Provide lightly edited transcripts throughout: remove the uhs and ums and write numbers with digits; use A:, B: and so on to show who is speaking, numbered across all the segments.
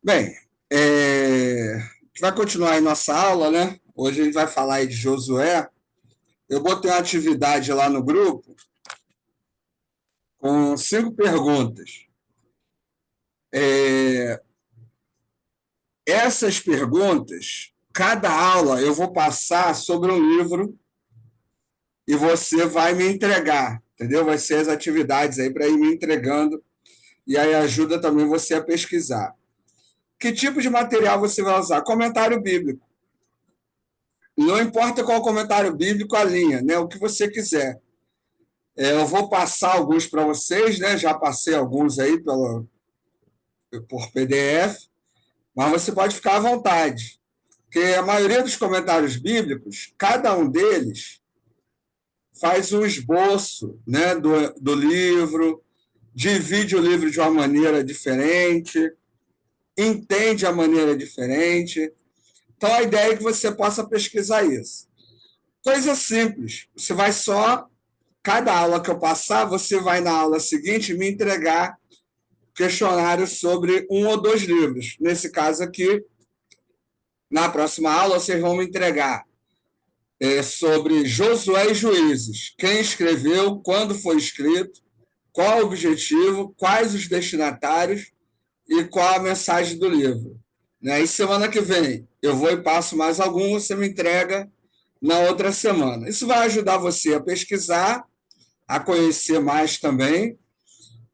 A: Bem, a gente vai continuar aí nossa aula, né? Hoje a gente vai falar aí de Josué. Eu botei uma atividade lá no grupo com 5 perguntas. Essas perguntas, cada aula eu vou passar sobre um livro e você vai me entregar, entendeu? Vai ser as atividades aí para ir me entregando e aí ajuda também você a pesquisar. Que tipo de material você vai usar? Comentário bíblico. Não importa qual comentário bíblico a linha, né? O que você quiser. Eu vou passar alguns para vocês, né? Já passei alguns aí por PDF, mas você pode ficar à vontade, porque a maioria dos comentários bíblicos, cada um deles faz um esboço, né, do livro, divide o livro de uma maneira diferente, entende a maneira diferente. Então, a ideia é que você possa pesquisar isso. Coisa simples. Você vai só, cada aula que eu passar, você vai na aula seguinte me entregar questionário sobre um ou dois livros. Nesse caso aqui, na próxima aula, vocês vão me entregar sobre Josué e Juízes. Quem escreveu, quando foi escrito, qual o objetivo, quais os destinatários e qual a mensagem do livro. Né? E semana que vem eu vou e passo mais algum, você me entrega na outra semana. Isso vai ajudar você a pesquisar, a conhecer mais também.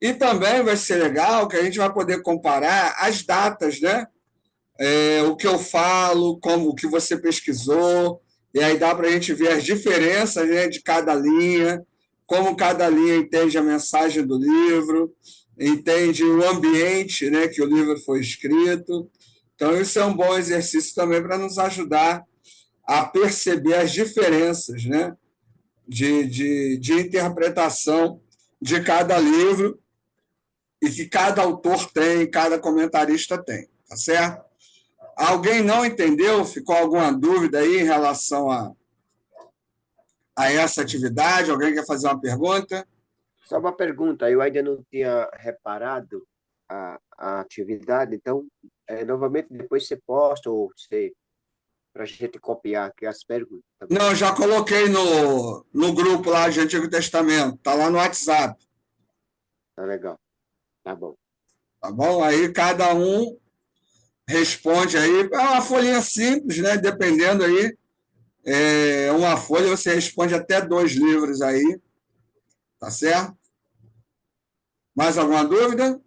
A: E também vai ser legal que a gente vai poder comparar as datas, né? O que eu falo, como o que você pesquisou, e aí dá para a gente ver as diferenças, né, de cada linha, como cada linha entende a mensagem do livro, entende o ambiente, né, que o livro foi escrito. Então, isso é um bom exercício também para nos ajudar a perceber as diferenças, né, de interpretação de cada livro e que cada autor tem, cada comentarista tem, tá certo? Alguém não entendeu? Ficou alguma dúvida aí em relação a essa atividade? Alguém quer fazer uma pergunta?
B: Só uma pergunta, eu ainda não tinha reparado a atividade, então, novamente, depois você posta ou você, para a gente copiar aqui as perguntas também.
A: Não, já coloquei no grupo lá de Antigo Testamento, tá lá no WhatsApp,
B: Tá legal, tá bom.
A: tá bom? Aí cada um responde aí, é uma folhinha simples, né? Dependendo aí, uma folha você responde até 2 livros aí, tá certo? Mais alguma dúvida?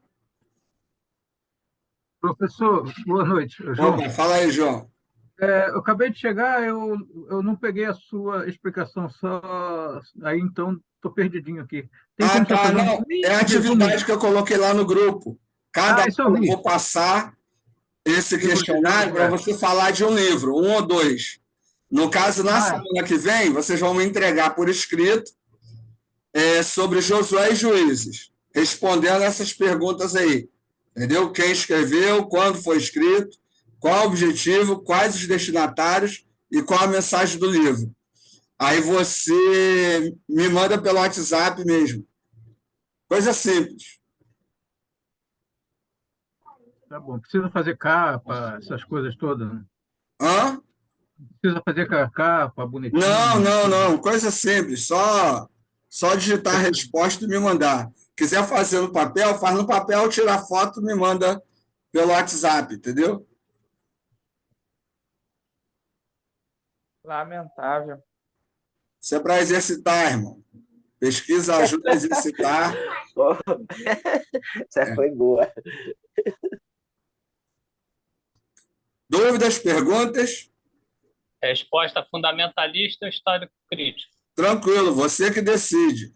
C: Professor, boa noite. João,
A: Opa, fala aí, João.
C: eu acabei de chegar, eu não peguei a sua explicação só, aí então estou perdidinho aqui. Tem
A: Ah,
C: como você
A: tá,
C: fazer um
A: não. É a
C: resumo?
A: atividade que eu coloquei lá no grupo. Cada
C: Ah,
A: um
C: isso eu
A: eu
C: vi.
A: vou passar esse
C: Livro de
A: questionário para
C: Josué.
A: você falar de um livro, um ou dois. No caso, na
C: Ah,
A: semana que vem, vocês vão me entregar por escrito sobre Josué e Juízes, respondendo essas perguntas aí. Entendeu? Quem escreveu, quando foi escrito, qual o objetivo, quais os destinatários e qual a mensagem do livro. Aí você me manda pelo WhatsApp mesmo. Coisa simples.
C: tá bom. Precisa fazer capa, essas coisas todas, né?
A: Hã?
C: Precisa fazer capa
A: Não,
C: bonitinha.
A: não, não. Coisa simples. Só digitar a resposta e me mandar. Quiser fazer no papel, faz no papel, tira foto e me manda pelo WhatsApp, entendeu?
D: Lamentável.
A: Isso é para exercitar, irmão. Pesquisa ajuda a exercitar.
B: Oh, essa foi boa.
A: Dúvidas, perguntas?
D: Resposta fundamentalista ou histórico crítico?
A: Tranquilo, você que decide.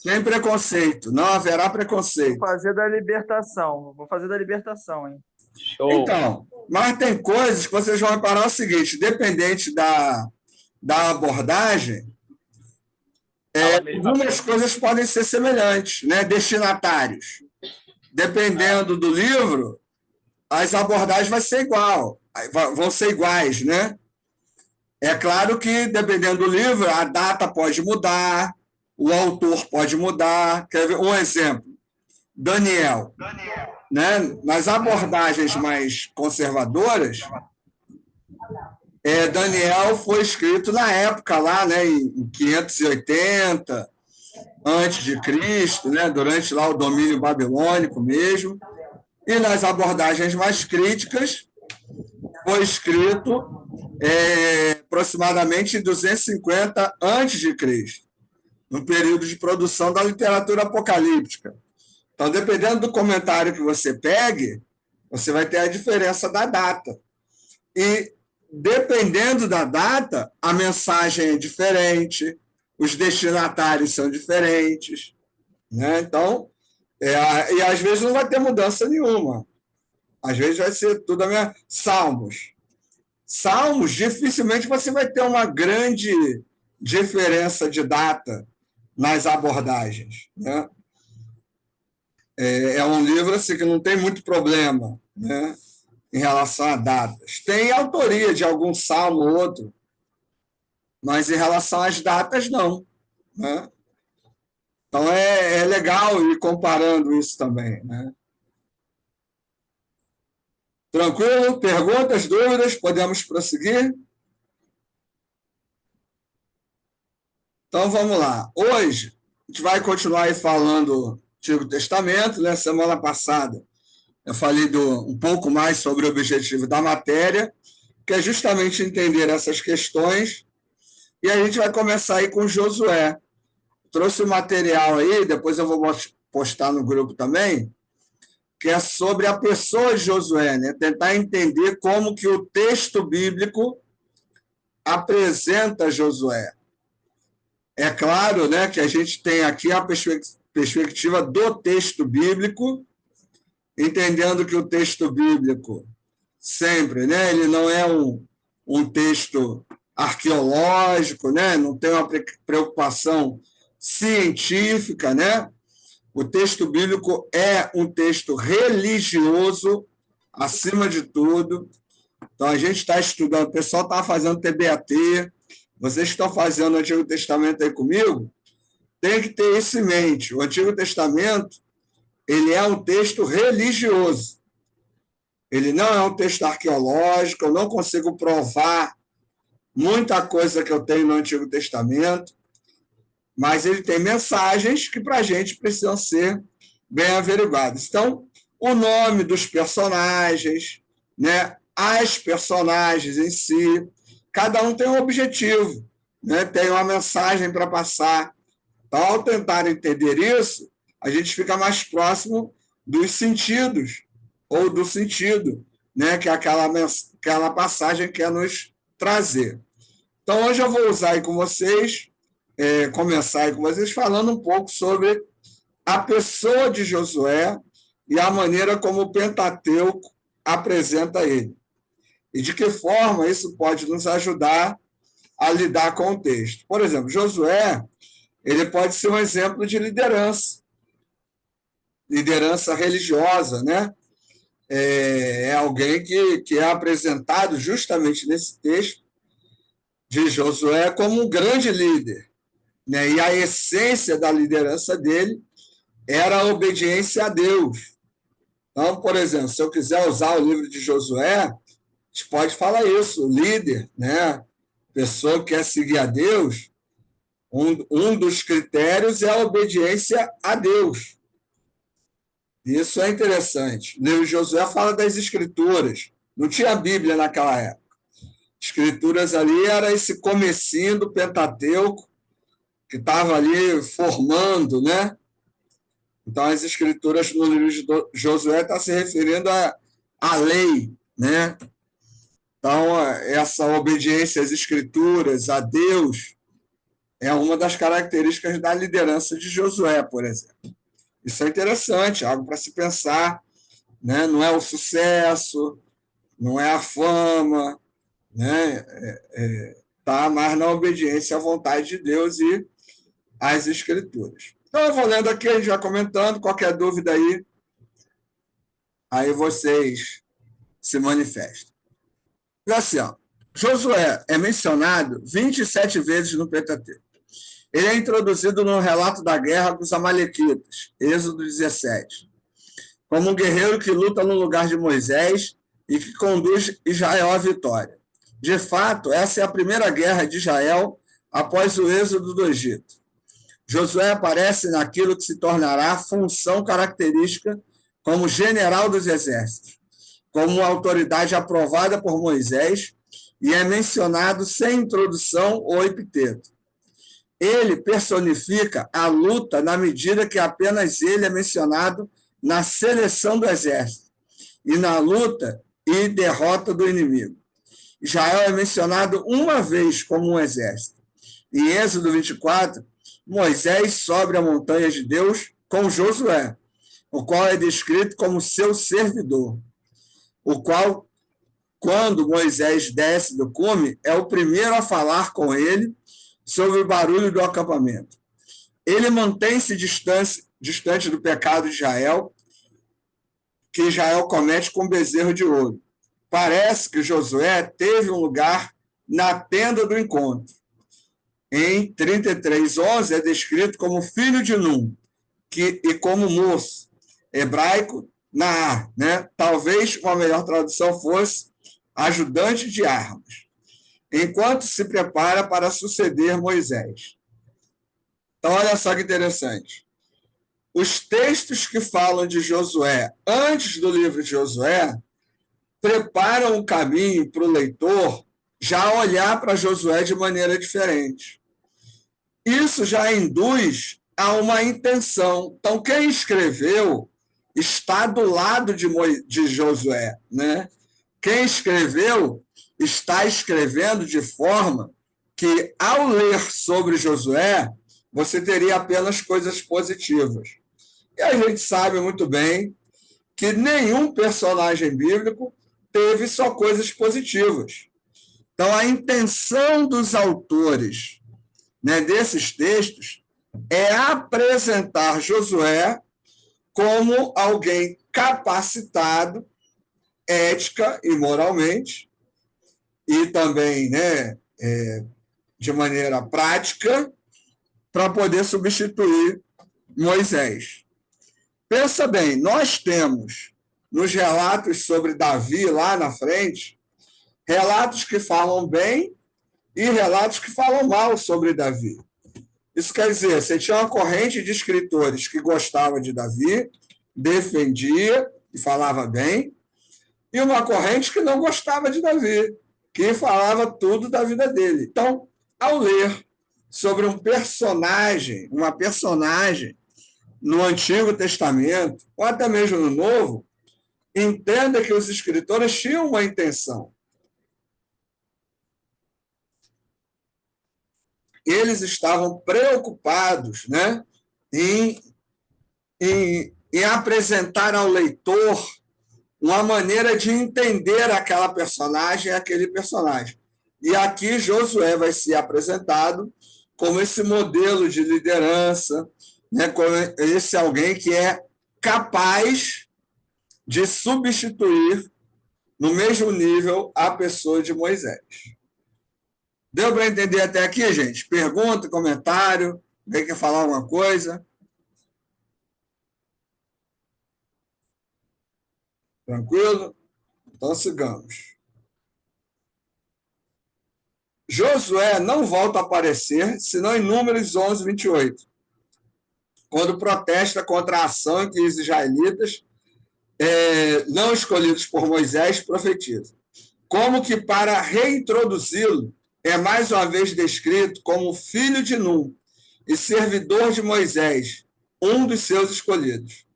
A: Sem preconceito, não haverá
E: Vou
A: preconceito.
E: fazer da libertação. Vou fazer da libertação, hein?
D: Show.
A: Então, mas tem coisas que vocês vão reparar o seguinte: dependente da abordagem,
D: Fala a mesma
A: algumas
D: coisa.
A: coisas podem ser semelhantes, né? Destinatários. Dependendo do livro, as abordagens vão ser iguais, né? É claro que, dependendo do livro, a data pode mudar, o autor pode mudar. Quer ver um exemplo? Daniel, né? Nas abordagens mais conservadoras, Daniel foi escrito na época lá, né, em 580 antes de Cristo, né, durante lá o domínio babilônico mesmo. E nas abordagens mais críticas, foi escrito aproximadamente em 250 antes de Cristo, no período de produção da literatura apocalíptica. Então, dependendo do comentário que você pegue, você vai ter a diferença da data. E, dependendo da data, a mensagem é diferente, os destinatários são diferentes, né? Então, e às vezes não vai ter mudança nenhuma. Às vezes vai ser tudo a mesma. Salmos, dificilmente você vai ter uma grande diferença de data nas abordagens, né? É um livro assim, que não tem muito problema, né, em relação a datas. Tem autoria de algum salmo ou outro, mas em relação às datas, não, né? Então, é legal ir comparando isso também, né? Tranquilo? Perguntas, dúvidas? Podemos prosseguir? Então, vamos lá. Hoje, a gente vai continuar aí falando do Antigo Testamento, né? Semana passada, eu falei um pouco mais sobre o objetivo da matéria, que é justamente entender essas questões, e a gente vai começar aí com Josué. Trouxe o material aí, depois eu vou postar no grupo também, que é sobre a pessoa de Josué, né? Tentar entender como que o texto bíblico apresenta Josué. É claro, né, que a gente tem aqui a perspectiva do texto bíblico, entendendo que o texto bíblico sempre, né, ele não é um texto arqueológico, né, não tem uma preocupação científica, né? O texto bíblico é um texto religioso, acima de tudo. Então, a gente está estudando, o pessoal está fazendo TBAT, vocês estão fazendo o Antigo Testamento aí comigo, tem que ter isso em mente. O Antigo Testamento, ele é um texto religioso. Ele não é um texto arqueológico, eu não consigo provar muita coisa que eu tenho no Antigo Testamento, mas ele tem mensagens que para a gente precisam ser bem averiguadas. Então, o nome dos personagens, né, as personagens em si, cada um tem um objetivo, né, tem uma mensagem para passar. Então, ao tentar entender isso, a gente fica mais próximo dos sentidos, ou do sentido, né, que aquela passagem quer nos trazer. Então, hoje eu vou usar aí com vocês, começar aí com vocês falando um pouco sobre a pessoa de Josué e a maneira como o Pentateuco apresenta ele. E de que forma isso pode nos ajudar a lidar com o texto. Por exemplo, Josué, ele pode ser um exemplo de liderança religiosa, né? É alguém que é apresentado justamente nesse texto de Josué como um grande líder, né? E a essência da liderança dele era a obediência a Deus. Então, por exemplo, se eu quiser usar o livro de Josué, a gente pode falar isso, o líder, né? Pessoa que quer seguir a Deus, um dos critérios é a obediência a Deus. Isso é interessante. O livro de Josué fala das escrituras. Não tinha Bíblia naquela época. Escrituras ali era esse comecinho do Pentateuco, que estava ali formando, né? Então, as escrituras no livro de Josué estão se referindo à lei, né? Então, essa obediência às escrituras, a Deus, é uma das características da liderança de Josué, por exemplo. Isso é interessante, algo para se pensar, né? Não é o sucesso, não é a fama, né? Tá mais na obediência à vontade de Deus e às escrituras. Então, eu vou lendo aqui, a gente vai comentando, qualquer dúvida aí vocês se manifestam. Assim, ó, Josué é mencionado 27 vezes no Pentateuco. Ele é introduzido no relato da guerra com os amalequitas, Êxodo 17. como um guerreiro que luta no lugar de Moisés e que conduz Israel à vitória. De fato, essa é a primeira guerra de Israel após o êxodo do Egito. Josué aparece naquilo que se tornará a função característica como general dos exércitos, como uma autoridade aprovada por Moisés, e é mencionado sem introdução ou epiteto. Ele personifica a luta na medida que apenas ele é mencionado na seleção do exército e na luta e derrota do inimigo. Israel é mencionado uma vez como um exército. Em Êxodo 24, Moisés sobe a montanha de Deus com Josué, o qual é descrito como seu servidor, o qual, quando Moisés desce do cume, é o primeiro a falar com ele sobre o barulho do acampamento. Ele mantém-se distante do pecado de Israel, que Israel comete com o bezerro de ouro. Parece que Josué teve um lugar na tenda do encontro. Em 33:11 é descrito como filho de Num, e como moço, hebraico, Naar, né? Talvez uma melhor tradução fosse ajudante de armas, enquanto se prepara para suceder Moisés. Então, olha só que interessante. Os textos que falam de Josué antes do livro de Josué preparam o caminho para o leitor já olhar para Josué de maneira diferente. Isso já induz a uma intenção. Então, quem escreveu está do lado de Josué, né? Quem escreveu está escrevendo de forma que, ao ler sobre Josué, você teria apenas coisas positivas. E a gente sabe muito bem que nenhum personagem bíblico teve só coisas positivas. Então, a intenção dos autores, né, desses textos é apresentar Josué como alguém capacitado, ética e moralmente, e também, né, de maneira prática, para poder substituir Moisés. Pensa bem, nós temos nos relatos sobre Davi lá na frente, relatos que falam bem e relatos que falam mal sobre Davi. Isso quer dizer, você tinha uma corrente de escritores que gostava de Davi, defendia e falava bem, e uma corrente que não gostava de Davi, que falava tudo da vida dele. Então, ao ler sobre uma personagem no Antigo Testamento, ou até mesmo no Novo, entenda que os escritores tinham uma intenção. Eles estavam preocupados, né, em apresentar ao leitor uma maneira de entender aquela personagem, aquele personagem. E aqui Josué vai ser apresentado como esse modelo de liderança, né, como esse alguém que é capaz de substituir no mesmo nível a pessoa de Moisés. Deu para entender até aqui, gente? Pergunta, comentário, alguém quer falar alguma coisa? Tranquilo? Então sigamos. Josué não volta a aparecer, senão em Números 11:28, quando protesta contra a ação em que os israelitas, não escolhidos por Moisés, profetizam. Como que para reintroduzi-lo, é mais uma vez descrito como filho de Num e servidor de Moisés, um dos seus escolhidos.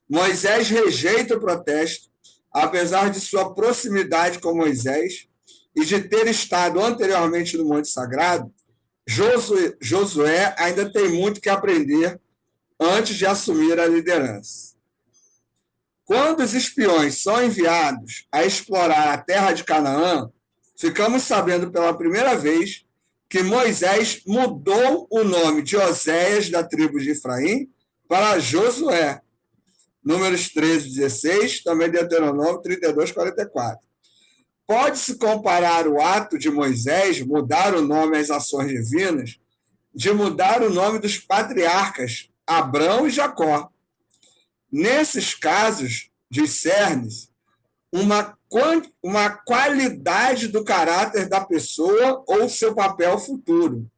A: Moisés rejeita o protesto, apesar de sua proximidade com Moisés e de ter estado anteriormente no Monte Sagrado. Josué ainda tem muito que aprender antes de assumir a liderança. Quando os espiões são enviados a explorar a terra de Canaã, ficamos sabendo pela primeira vez que Moisés mudou o nome de Oséias, da tribo de Efraim, para Josué. Números 13:16, também Deuteronômio 32:44. Pode-se comparar o ato de Moisés mudar o nome às ações divinas, de mudar o nome dos patriarcas Abrão e Jacó. Nesses casos, discerne-se uma qualidade do caráter da pessoa ou seu papel futuro.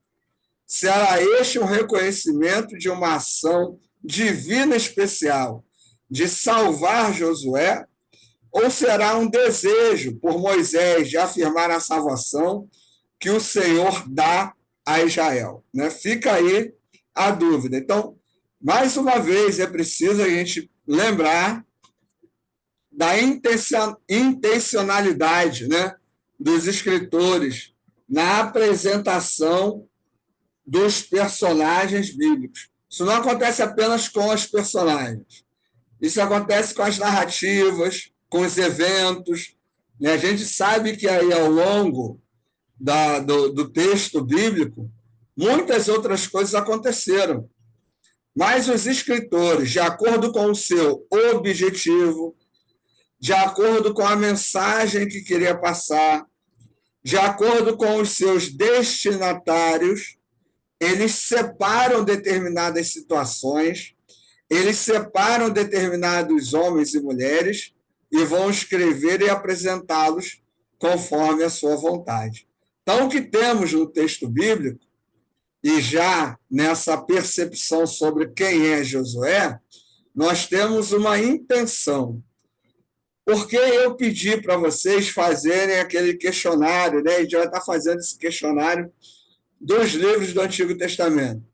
A: Será este um reconhecimento de uma ação divina especial de salvar Josué? Ou será um desejo por Moisés de afirmar a salvação que o Senhor dá a Israel? Né? Fica aí a dúvida. Então, mais uma vez, é preciso a gente lembrar da intencionalidade, né, dos escritores na apresentação dos personagens bíblicos. Isso não acontece apenas com os personagens. Isso acontece com as narrativas, com os eventos. Né? A gente sabe que aí, ao longo do texto bíblico, muitas outras coisas aconteceram. Mas os escritores, de acordo com o seu objetivo, de acordo com a mensagem que queria passar, de acordo com os seus destinatários, eles separam determinadas situações, eles separam determinados homens e mulheres e vão escrever e apresentá-los conforme a sua vontade. Então, o que temos no texto bíblico, e já nessa percepção sobre quem é Josué, nós temos uma intenção. Porque eu pedi para vocês fazerem aquele questionário, né? A gente vai estar fazendo esse questionário dos livros do Antigo Testamento.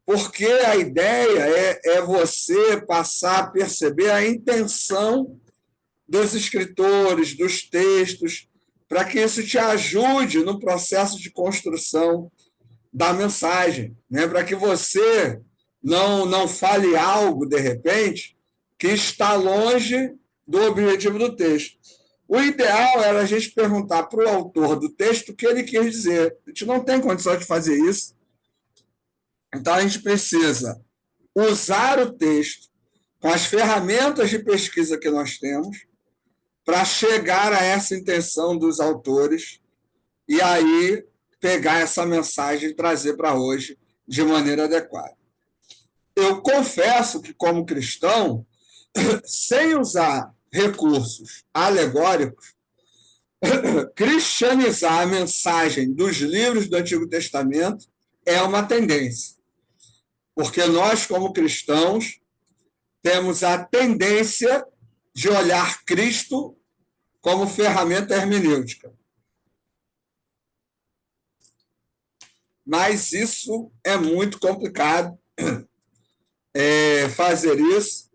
A: Porque a ideia é você passar a perceber a intenção dos escritores, dos textos, para que isso te ajude no processo de construção da mensagem, né? Para que você não fale algo, de repente, que está longe do objetivo do texto. O ideal era a gente perguntar para o autor do texto o que ele quis dizer. A gente não tem condição de fazer isso. Então, a gente precisa usar o texto com as ferramentas de pesquisa que nós temos para chegar a essa intenção dos autores e aí pegar essa mensagem e trazer para hoje de maneira adequada. Eu confesso que, como cristão, sem usar recursos alegóricos, cristianizar a mensagem dos livros do Antigo Testamento é uma tendência. Porque nós, como cristãos, temos a tendência de olhar Cristo como ferramenta hermenêutica. Mas isso é muito complicado fazer isso,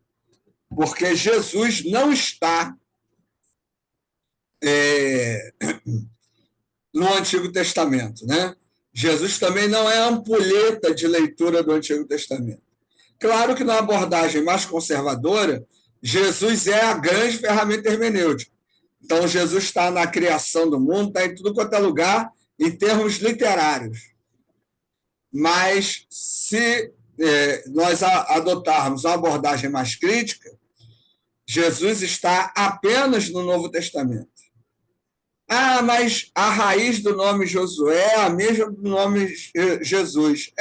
A: porque Jesus não está no Antigo Testamento, né? Jesus também não é a ampulheta de leitura do Antigo Testamento. Claro que na abordagem mais conservadora, Jesus é a grande ferramenta hermenêutica. Então, Jesus está na criação do mundo, está em tudo quanto é lugar, em termos literários. Mas, se nós adotarmos uma abordagem mais crítica, Jesus está apenas no Novo Testamento. Ah, mas a raiz do nome Josué é a mesma do nome Jesus.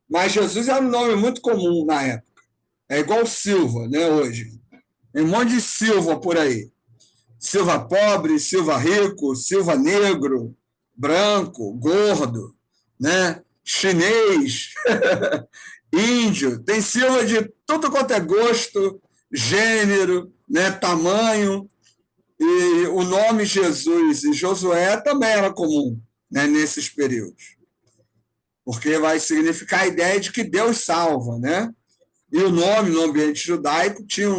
A: Mas Jesus era um nome muito comum na época. É igual Silva, né, hoje. Tem um monte de Silva por aí. Silva pobre, Silva rico, Silva negro, branco, gordo, né? Chinês, índio. Tem Silva de tudo quanto é gosto, gênero, né, tamanho. E o nome Jesus e Josué também era comum, né, nesses períodos. Porque vai significar a ideia de que Deus salva, né? E o nome, no ambiente judaico, tinha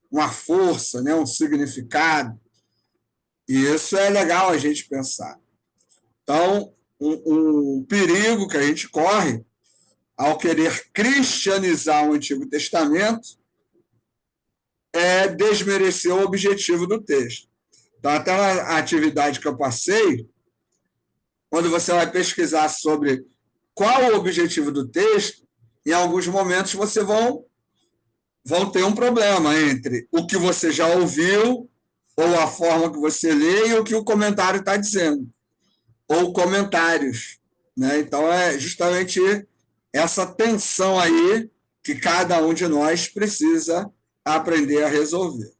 A: uma força, né, um significado. E isso é legal a gente pensar. Então, um perigo que a gente corre ao querer cristianizar o Antigo Testamento é desmerecer o objetivo do texto. Então, até na atividade que eu passei, quando você vai pesquisar sobre qual o objetivo do texto, em alguns momentos você vão ter um problema entre o que você já ouviu, ou a forma que você lê, e o que o comentário está dizendo, ou comentários. Né? Então, é justamente essa tensão aí que cada um de nós precisa aprender a resolver.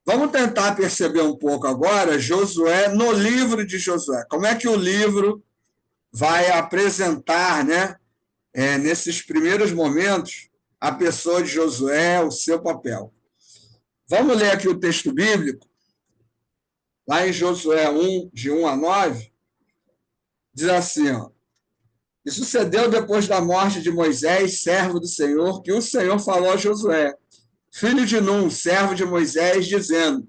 A: Vamos tentar perceber um pouco agora Josué no livro de Josué. Como é que o livro vai apresentar, né, nesses primeiros momentos, a pessoa de Josué, o seu papel. Vamos ler aqui o texto bíblico, lá em Josué 1, de 1 a 9, diz assim, ó, e sucedeu depois da morte de Moisés, servo do Senhor, que o Senhor falou a Josué, filho de Num, servo de Moisés, dizendo,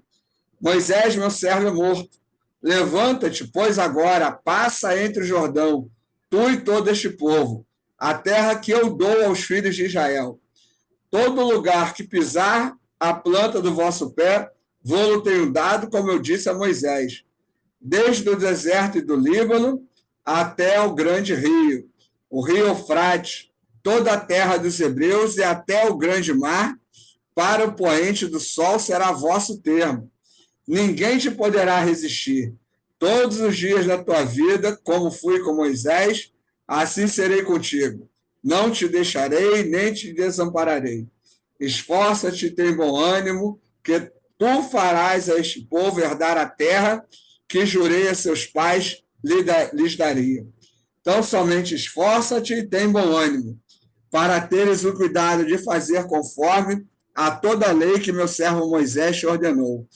A: Moisés, meu servo, é morto. Levanta-te, pois agora, passa entre o Jordão, tu e todo este povo, a terra que eu dou aos filhos de Israel. Todo lugar que pisar a planta do vosso pé, vou-lo tenho dado, como eu disse a Moisés, desde o deserto e do Líbano até o grande rio, o rio Eufrates, toda a terra dos hebreus e até o grande mar, para o poente do sol será vosso termo. Ninguém te poderá resistir. Todos os dias da tua vida, como fui com Moisés, assim serei contigo. Não te deixarei, nem te desampararei. Esforça-te e tem bom ânimo, que tu farás a este povo herdar a terra que jurei a seus pais lhes daria. Então, somente esforça-te e tem bom ânimo, para teres o cuidado de fazer conforme a toda a lei que meu servo Moisés te ordenou.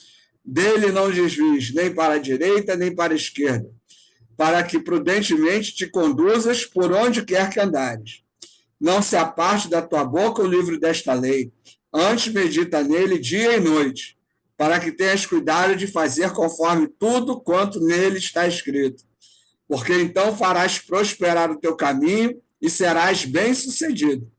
A: Dele não desvies nem para a direita, nem para a esquerda, para que prudentemente te conduzas por onde quer que andares. Não se aparte da tua boca o livro desta lei, antes medita nele dia e noite, para que tenhas cuidado de fazer conforme tudo quanto nele está escrito. Porque então farás prosperar o teu caminho e serás bem-sucedido.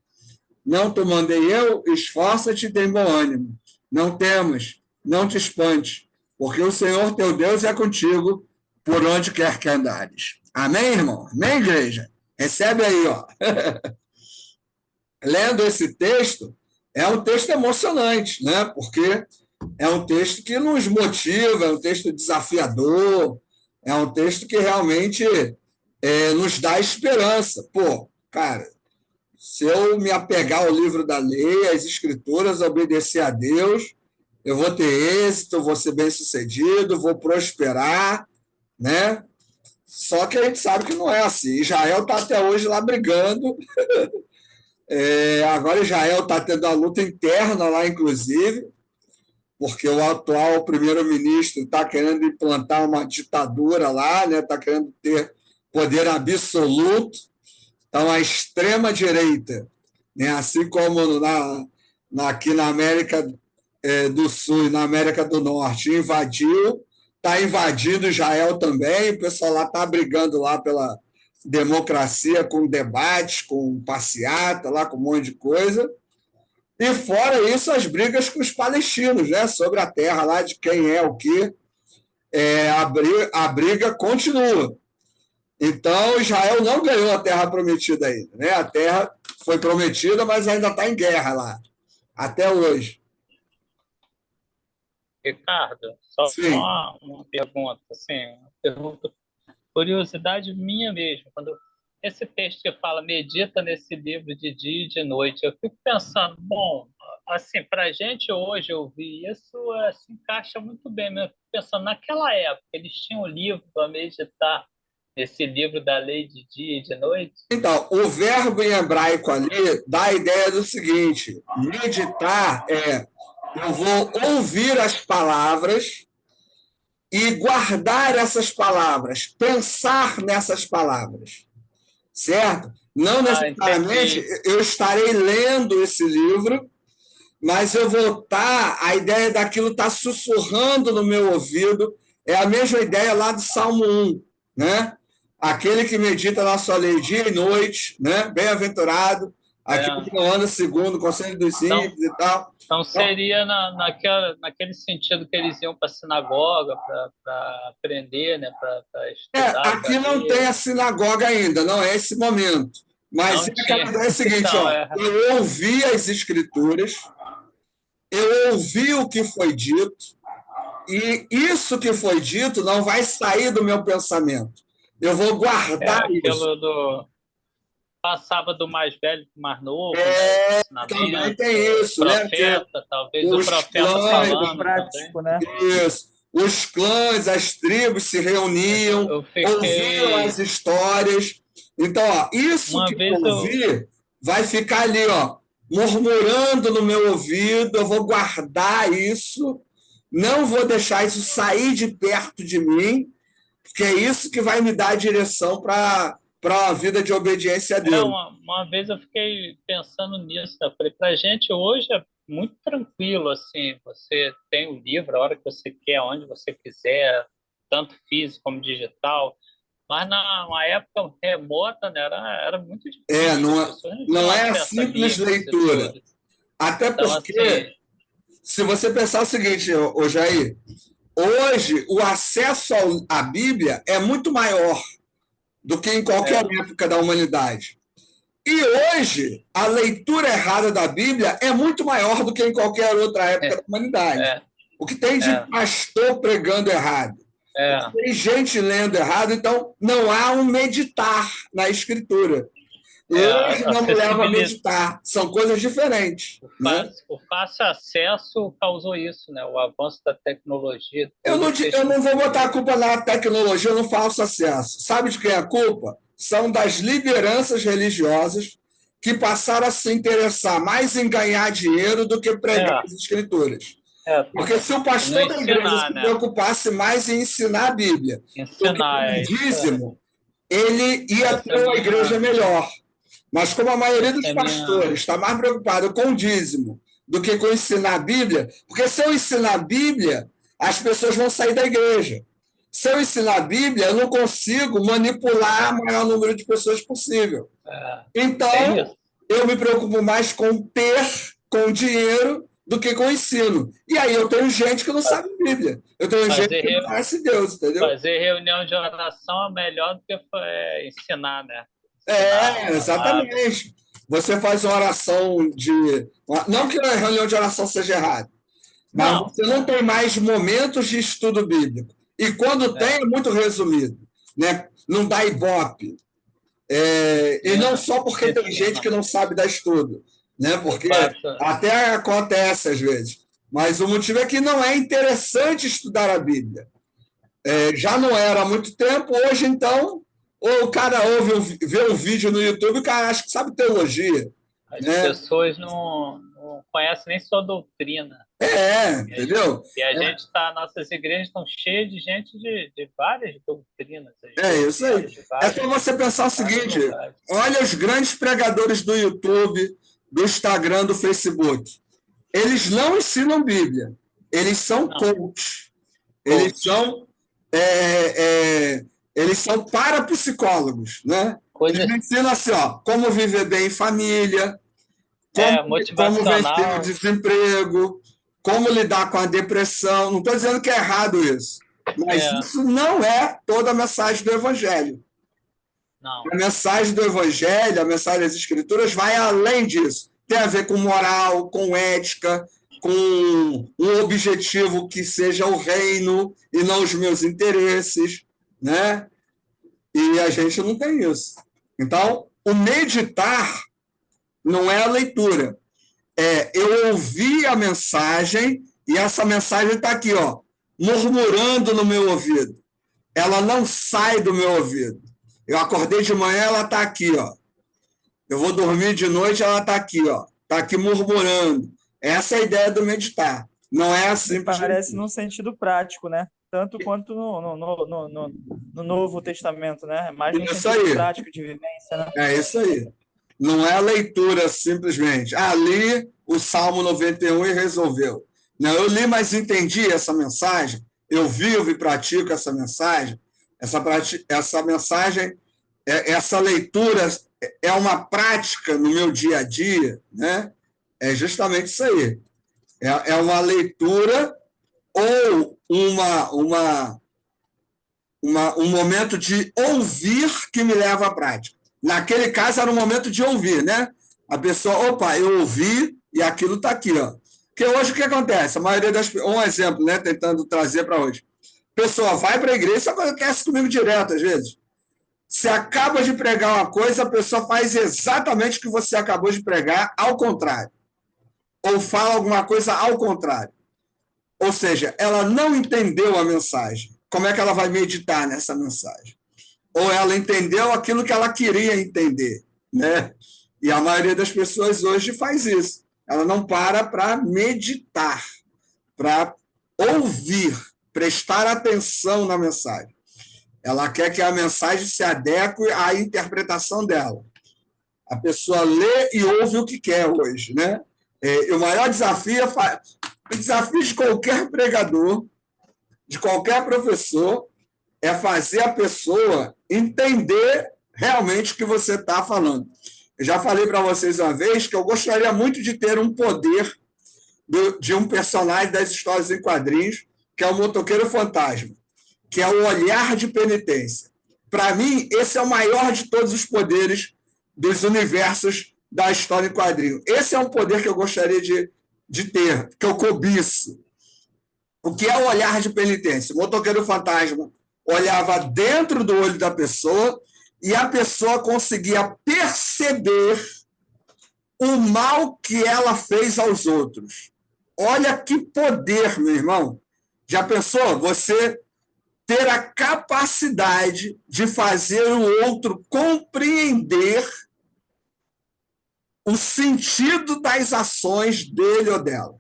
A: Não te mandei eu, esforça-te e tem bom ânimo. Não temas, não te espantes, porque o Senhor teu Deus é contigo por onde quer que andares. Amém, irmão? Amém, igreja? Recebe aí, ó. Lendo esse texto, é um texto emocionante, né? Porque é um texto que nos motiva, é um texto desafiador, é um texto que realmente nos dá esperança. Pô, cara, se eu me apegar ao livro da lei, às escrituras, obedecer a Deus, eu vou ter êxito, vou ser bem-sucedido, vou prosperar, né? Só que a gente sabe que não é assim. Israel está até hoje lá brigando. Agora Israel está tendo a luta interna lá, inclusive, porque o atual primeiro-ministro está querendo implantar uma ditadura lá, né? Está querendo ter poder absoluto. Então, a extrema-direita, né? Assim como aqui na América do Sul e na América do Norte invadiu, está invadindo Israel também, o pessoal lá está brigando lá pela democracia, com debates, com passeata, lá com um monte de coisa. E fora isso, as brigas com os palestinos, né? Sobre a terra lá, de quem é o quê. A briga continua. Então, Israel não ganhou a terra prometida ainda, né? A terra foi prometida, mas ainda está em guerra lá, até hoje.
D: Ricardo, só
A: Sim.
D: uma pergunta, assim, uma pergunta, curiosidade minha mesmo. Quando esse texto que fala, medita nesse livro de dia e de noite, eu fico pensando, bom, assim, para a gente hoje ouvir isso se encaixa muito bem, mas eu fico pensando, naquela época, eles tinham um livro para meditar nesse livro da lei de dia e de noite?
A: Então, o verbo em hebraico ali dá a ideia do seguinte: meditar eu vou ouvir as palavras e guardar essas palavras, pensar nessas palavras, certo? Não necessariamente eu estarei lendo esse livro, mas eu vou a ideia daquilo está sussurrando no meu ouvido, é a mesma ideia lá do Salmo 1, né? Aquele que medita na sua lei dia e noite, né? Bem-aventurado, aquele que não anda segundo o conselho dos ímpios e tal.
D: Então, seria naquele sentido que eles iam para a sinagoga para aprender, né? Para estudar.
A: Aqui não tem a sinagoga ainda, não é esse momento. Mas é o seguinte, então, eu ouvi as escrituras, eu ouvi o que foi dito, e isso que foi dito não vai sair do meu pensamento. Eu vou guardar isso.
D: passava do mais velho para o mais novo, né?
A: Também
D: Ensinamento,
A: tem isso, né?
D: profeta, talvez o
A: os
D: profeta
A: clãs,
D: falando também.
E: prático, né?
A: Isso. Os clãs, as tribos se reuniam,
D: Eu
A: ouviam
D: fiquei.
A: as histórias. Então, ó, isso
D: Uma
A: que eu
D: vez eu.
A: ouvi vai ficar ali, ó, murmurando no meu ouvido. Eu vou guardar isso, não vou deixar isso sair de perto de mim, porque é isso que vai me dar a direção para uma vida de obediência a Deus.
D: Uma vez eu fiquei pensando nisso, né? Eu falei, para a gente hoje é muito tranquilo, assim, você tem o livro a hora que você quer, onde você quiser, tanto físico como digital, mas na época remota, né, era muito difícil,
A: Não,
D: as pessoas não
A: não
D: tinham
A: é a
D: acesso a
A: simples
D: livros e
A: leitura.
D: tudo.
A: Até
D: Então,
A: porque,
D: assim,
A: se você pensar o seguinte, ô Jair, hoje o acesso à Bíblia é muito maior do que em qualquer época da humanidade. E hoje, a leitura errada da Bíblia é muito maior do que em qualquer outra época da humanidade. O que tem de pastor pregando errado, o que tem gente lendo errado, então não há um meditar na Escritura. Hoje não me leva a meditar, são coisas diferentes.
D: O fácil acesso causou isso, né? O avanço da tecnologia.
A: Eu não vou botar a culpa na tecnologia no falso acesso. Sabe de quem é a culpa? São das lideranças religiosas que passaram a se interessar mais em ganhar dinheiro do que pregar as Escrituras. Porque se o pastor da igreja se preocupasse mais em ensinar a Bíblia do que com dízimo, ele ia ter uma igreja melhor. Mas como a maioria dos pastores está mais preocupado com o dízimo do que com ensinar a Bíblia, porque se eu ensinar a Bíblia, as pessoas vão sair da igreja. Se eu ensinar a Bíblia, eu não consigo manipular o maior número de pessoas possível. Então, eu me preocupo mais com ter, com dinheiro, do que com o ensino. E aí eu tenho gente que não sabe Bíblia. Eu tenho gente que não conhece Deus, entendeu?
D: Fazer reunião de oração é melhor do que ensinar, né?
A: Exatamente. Você faz uma oração de... Não que a reunião de oração seja errada, mas você não tem mais momentos de estudo bíblico. E quando tem, é muito resumido. Né? Não dá ibope. E não só porque tem gente que não sabe dar estudo, né? Porque até acontece às vezes. Mas o motivo é que não é interessante estudar a Bíblia. Já não era há muito tempo, hoje, então, ou o cara vê um vídeo no YouTube e o cara acha que sabe teologia.
D: As pessoas não conhecem nem sua doutrina.
A: Entendeu?
D: E a gente nossas igrejas estão cheias de gente de várias doutrinas.
A: Isso aí. É só você pensar o seguinte: olha os grandes pregadores do YouTube, do Instagram, do Facebook. Eles não ensinam Bíblia. Eles são coach. Eles são parapsicólogos, né? Eles ensinam assim, como viver bem em família, como vencer o desemprego, como lidar com a depressão. Não estou dizendo que é errado isso, mas isso não é toda a mensagem do Evangelho.
D: Não.
A: A mensagem do Evangelho, a mensagem das Escrituras vai além disso. Tem a ver com moral, com ética, com um objetivo que seja o reino e não os meus interesses, né? E a gente não tem isso. Então, o meditar não é a leitura. Eu ouvi a mensagem e essa mensagem está aqui, murmurando no meu ouvido. Ela não sai do meu ouvido. Eu acordei de manhã, ela está aqui, Eu vou dormir de noite, ela está aqui, Está aqui murmurando. Essa é a ideia do meditar. Não é assim.
E: Parece num sentido prático, né? Tanto quanto no Novo Testamento, né? Mais no sentido prático de vivência, né?
A: É isso aí. Não é a leitura simplesmente. Li o Salmo 91 e resolveu. Não, eu li, mas entendi essa mensagem. Eu vivo e pratico essa mensagem. Essa mensagem, essa leitura é uma prática no meu dia a dia, né? É justamente isso aí. É uma leitura ou um momento de ouvir que me leva à prática. Naquele caso, era um momento de ouvir, né? A pessoa, eu ouvi e aquilo está aqui, Porque hoje o que acontece? A maioria um exemplo, né? Tentando trazer para hoje. A pessoa vai para a igreja, isso acontece comigo direto, às vezes. Você acaba de pregar uma coisa, a pessoa faz exatamente o que você acabou de pregar, ao contrário. Ou fala alguma coisa ao contrário. Ou seja, ela não entendeu a mensagem. Como é que ela vai meditar nessa mensagem? Ou ela entendeu aquilo que ela queria entender, né? E a maioria das pessoas hoje faz isso. Ela não para meditar, para ouvir, prestar atenção na mensagem. Ela quer que a mensagem se adeque à interpretação dela. A pessoa lê e ouve o que quer hoje, né? E o maior desafio o desafio de qualquer pregador, de qualquer professor, é fazer a pessoa entender realmente o que você está falando. Eu já falei para vocês uma vez que eu gostaria muito de ter um poder de um personagem das histórias em quadrinhos, que é o Motoqueiro Fantasma, que é o olhar de penitência. Para mim, esse é o maior de todos os poderes dos universos da história em quadrinho. Esse é um poder que eu gostaria de ter, que eu cobiço. O que é o olhar de penitência? O Motoqueiro Fantasma olhava dentro do olho da pessoa e a pessoa conseguia perceber o mal que ela fez aos outros. Olha que poder, meu irmão. Já pensou? Você ter a capacidade de fazer o outro compreender o sentido das ações dele ou dela.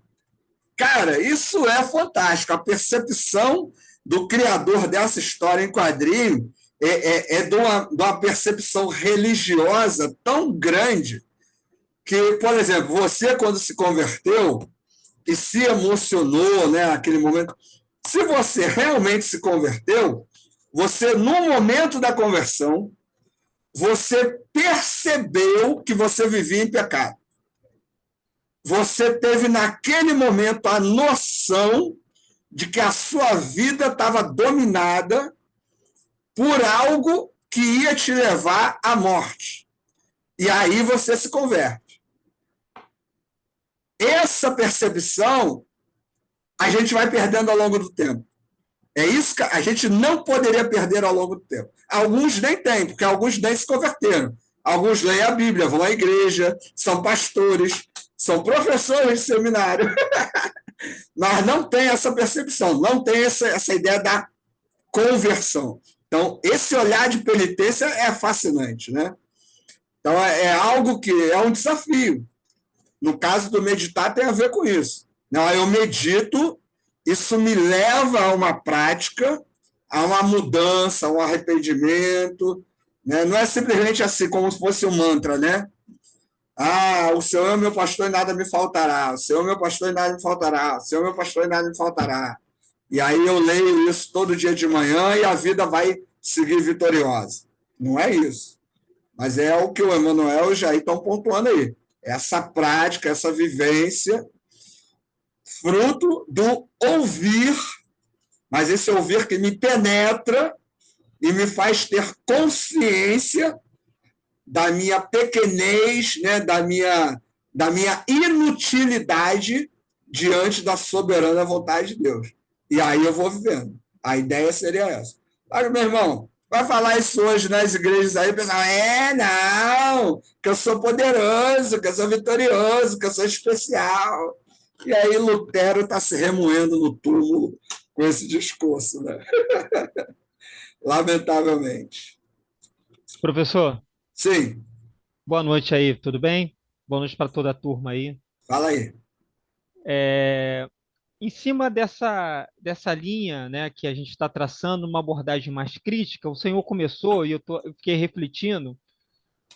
A: Cara, isso é fantástico. A percepção do criador dessa história em quadrinho é de uma percepção religiosa tão grande que, por exemplo, você, quando se converteu e se emocionou, né, naquele momento, se você realmente se converteu, você, no momento da conversão, você percebeu que você vivia em pecado. Você teve, naquele momento, a noção de que a sua vida estava dominada por algo que ia te levar à morte. E aí você se converte. Essa percepção a gente vai perdendo ao longo do tempo. É isso que a gente não poderia perder ao longo do tempo. Alguns nem têm, porque alguns nem se converteram. Alguns leem a Bíblia, vão à igreja, são pastores, são professores de seminário, mas não tem essa percepção, não tem essa ideia da conversão. Então, esse olhar de penitência é fascinante, né? Então, é algo que é um desafio. No caso do meditar, tem a ver com isso. Não, eu medito, isso me leva a uma prática, a uma mudança, a um arrependimento, né? Não é simplesmente assim, como se fosse um mantra, né? Ah, o Senhor é meu pastor e nada me faltará. O Senhor é meu pastor e nada me faltará. O Senhor é meu pastor e nada me faltará. E aí eu leio isso todo dia de manhã e a vida vai seguir vitoriosa. Não é isso. Mas é o que o Emmanuel e o Jair estão pontuando aí. Essa prática, essa vivência, fruto do ouvir, mas esse ouvir que me penetra e me faz ter consciência da minha pequenez, né, da minha inutilidade diante da soberana vontade de Deus. E aí eu vou vivendo. A ideia seria essa. Olha, meu irmão, vai falar isso hoje nas igrejas aí, o pessoal, não, que eu sou poderoso, que eu sou vitorioso, que eu sou especial. E aí Lutero está se remoendo no túmulo com esse discurso, né? Lamentavelmente.
F: Professor,
A: sim.
F: Boa noite aí, tudo bem? Boa noite para toda a turma aí.
A: Fala aí.
F: Em cima dessa linha, né, que a gente está traçando uma abordagem mais crítica, o senhor começou, e eu fiquei refletindo,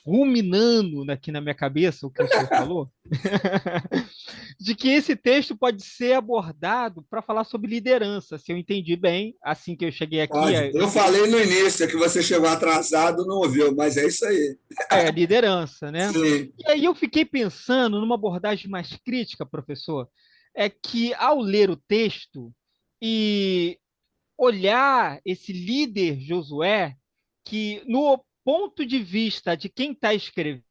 F: ruminando aqui na minha cabeça o que o senhor falou, de que esse texto pode ser abordado para falar sobre liderança, se eu entendi bem, assim que eu cheguei aqui.
A: Pode. Eu falei no início que você chegou atrasado, não ouviu, mas é isso aí.
F: Liderança, né?
A: Sim.
F: E aí eu fiquei pensando numa abordagem mais crítica, professor, é que ao ler o texto e olhar esse líder Josué, que no ponto de vista de quem está escrevendo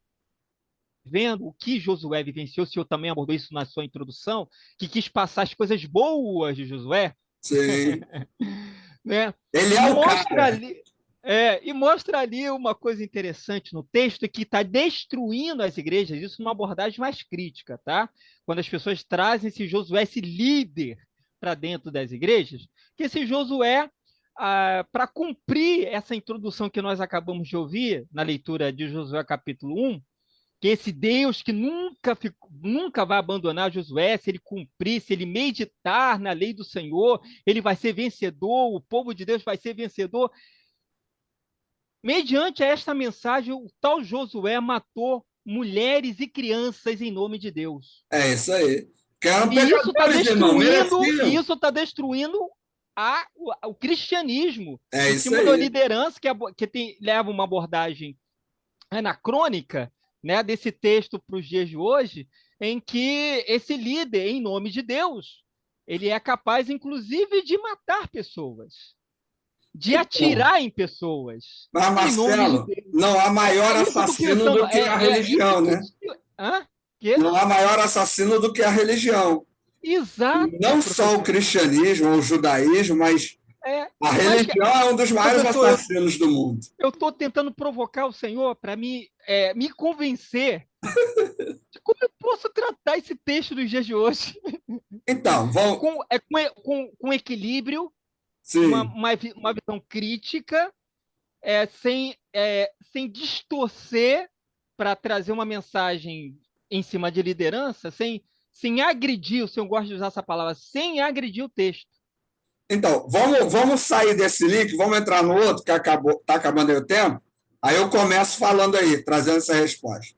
F: o que Josué vivenciou, se eu também abordou isso na sua introdução, que quis passar as coisas boas de Josué.
A: Sim.
F: Né?
A: Ele é o
F: Mostra
A: cara.
F: ali, E mostra ali uma coisa interessante no texto que está destruindo as igrejas, isso numa abordagem mais crítica, tá? Quando as pessoas trazem esse Josué, esse líder, para dentro das igrejas, que esse Josué, para cumprir essa introdução que nós acabamos de ouvir na leitura de Josué capítulo 1, que esse Deus que nunca vai abandonar Josué, se ele cumprir, se ele meditar na lei do Senhor, ele vai ser vencedor, o povo de Deus vai ser vencedor. Mediante esta mensagem, o tal Josué matou mulheres e crianças em nome de Deus.
A: É isso aí.
F: E isso está destruindo o cristianismo.
A: É
F: em
A: isso
F: cima
A: aí.
F: da liderança que leva uma abordagem anacrônica, né, desse texto para os dias de hoje, em que esse líder, em nome de Deus, ele é capaz, inclusive, de matar pessoas, de atirar em pessoas.
A: Mas, Marcelo, não há maior assassino do que a religião, né? Não há maior assassino do que a religião.
F: Exato.
A: Não só o cristianismo ou o judaísmo, mas a religião é um dos maiores assassinos do mundo.
F: Eu estou tentando provocar o Senhor para me convencer de como eu posso tratar esse texto dos dias de hoje.
A: Então,
F: com equilíbrio,
A: sim,
F: uma visão crítica, sem distorcer para trazer uma mensagem em cima de liderança, sem agredir, o senhor gosta de usar essa palavra, sem agredir o texto.
A: Então, vamos sair desse link, vamos entrar no outro, que está acabando aí o tempo. Aí eu começo falando aí, trazendo essa resposta.